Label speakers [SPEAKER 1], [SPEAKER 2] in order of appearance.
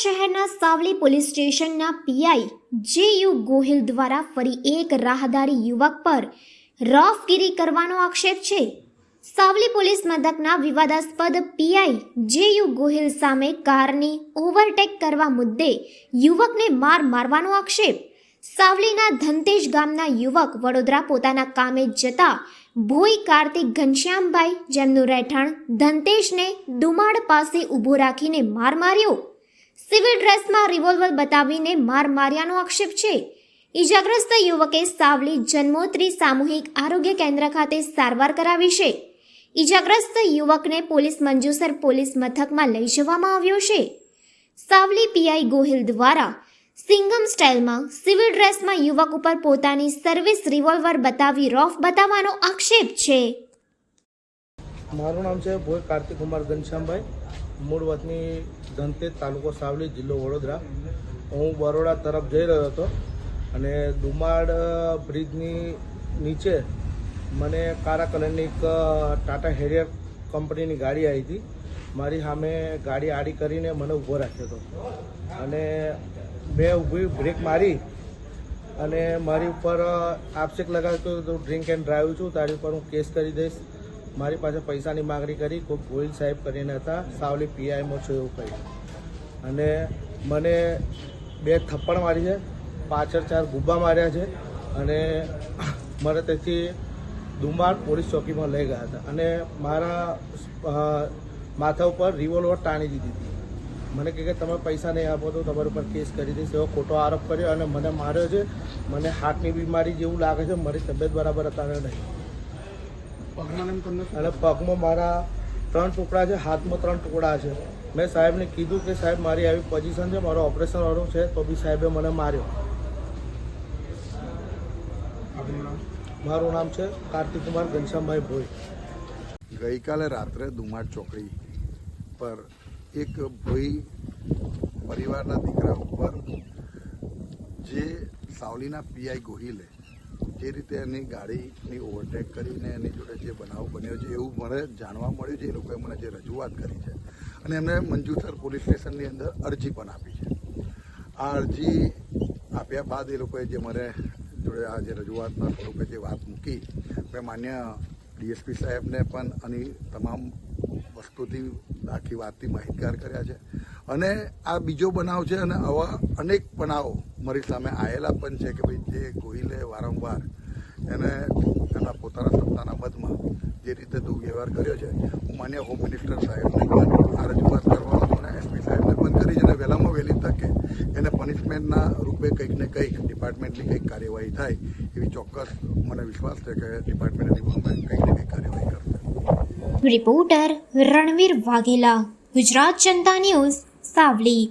[SPEAKER 1] શહેરના સાવલી પોલીસ સ્ટેશનના પીઆઈ જે.યુ. ગોહિલ દ્વારા ફરી એક રાહદારી યુવક પર રફગીરી કરવાનો આક્ષેપ છે। સાવલી પોલીસ મથકના વિવાદાસ્પદ પીઆઈ જે.યુ. ગોહિલ સામે કારની ઓવરટેક કરવા મુદ્દે યુવકને મારવાનો આક્ષેપ। સાવલીના ધનતેજ ગામના યુવક વડોદરા પોતાના કામે જતા ભોઈ કાર્તિક ઘનશ્યામભાઈ, જેમનું રહેઠાણ ધનતેજને દુમાડ પાસે ઊભો રાખીને માર માર્યો। સિવિલ ડ્રેસમાં રિવોલ્વર બતાવીને માર્યાનો આક્ષેપ છે। ઈજાગ્રસ્ત યુવકે સાવલી જન્મોત્રી સામૂહિક આરોગ્ય કેન્દ્ર ખાતે સારવાર કરાવી છે। ઈજાગ્રસ્ત યુવકને પોલીસ મંજુસર પોલીસ મથકમાં લઈ જવામાં આવ્યો છે। સાવલી પીઆઈ ગોહિલ દ્વારા સિંગમ સ્ટાઇલમાં સિવિલ ડ્રેસમાં યુવક ઉપર પોતાની સર્વિસ રિવોલ્વર બતાવી રોફ બતાવવાનો આક્ષેપ છે।
[SPEAKER 2] મારું નામ છે ભોઈ કાર્તિક કુમાર ઘનશ્યામભાઈ, મૂળ વતની ધનતેજ, તાલુકો સાવલી, જિલ્લો વડોદરા। હું બરોડા તરફ જઈ રહ્યો હતો અને દુમાડ બ્રિજની નીચે મને કાળા કલરની એક ટાટા હેરિયર કંપનીની ગાડી આવી હતી। મારી સામે ગાડી આડી કરીને મને ઊભો રાખ્યો હતો અને મેં ઊભી બ્રેક મારી અને મારી ઉપર આક્ષેપ લગાવ્યો તો ડ્રિંક એન્ડ ડ્રાઈવ છું, તારી ઉપર હું કેસ કરી દઈશ, મારી પાસે પૈસાની માગણી કરી। કોઈ ગોહિલ સાહેબ કરીને હતા, સાવલી પીઆઈમાં છું એવું કહ્યું અને મને 2 થપ્પડ મારી છે, પાછળ 4 ગુબ્બા માર્યા છે અને મને તેથી દુમાડ પોલીસ ચોકીમાં લઈ ગયા હતા અને મારા માથા ઉપર રિવોલ્વર તાણી દીધી હતી। મને કહે કે તમે પૈસા નહીં આપો તો તમારા ઉપર કેસ કરી દઈશ એવો ખોટો આરોપ કર્યો અને મને માર્યો છે। મને હાર્ટની બીમારી જેવું લાગે છે, મારી તબિયત બરાબર અત્યારે નહીં અને પગમાં મારા 3 ટુકડા છે, હાથમાં 3 ટુકડા છે। મેં સાહેબને કીધું કે સાહેબ મારી આવી પોઝિશન છે, મારો ઓપરેશન વાળું છે, તો બી સાહેબે મને માર્યો। મારું નામ છે કાર્તિક કુમાર ઘનશ્યામભાઈ ભોઈ।
[SPEAKER 3] ગઈકાલે રાત્રે દુમાડ ચોકડી પર એક ભોઈ પરિવારના દીકરા ઉપર જે સાવલીના પીઆઈ ગોહિલે જે રીતે એની ગાડીની ઓવરટેક કરીને એની જોડે જે બનાવ બન્યો છે એવું મને જાણવા મળ્યું છે। એ લોકોએ મને જે રજૂઆત કરી છે અને એમને મંજુસર પોલીસ સ્ટેશનની અંદર અરજી પણ આપી છે। આ અરજી આપ્યા બાદ એ લોકોએ જે મને જોડે આ જે રજૂઆતના સ્વરૂપે જે વાત મૂકી, મેં માન્ય ડીએસપી સાહેબને પણ આની તમામ વસ્તુથી આખી વાતથી માહિતગાર કર્યા છે અને આ બીજો બનાવ છે અને આવા અનેક બનાવો મારી સામે આવેલા પણ છે કે ભાઈ જે ગોહિલે વારંવાર એને એના પોતાના સત્તાના મતમાં જે રીતે દુર્વ્યવહાર કર્યો છે, હું માન્ય હોમ મિનિસ્ટર સાહેબને પણ આ રજૂઆત કરવા અને એસપી સાહેબને પણ કરી છે અને વહેલામાં વહેલી તકે એને પનિશમેન્ટના રૂપે કંઈક ને કંઈક ડિપાર્ટમેન્ટની કંઈક કાર્યવાહી થાય એવી ચોક્કસ મને વિશ્વાસ છે કે ડિપાર્ટમેન્ટ એની કંઈક ને કંઈક કાર્યવાહી કરશે।
[SPEAKER 1] રિપોર્ટર રણવીર વાઘેલા, ગુજરાત જનતા ન્યૂઝ, સાવલી।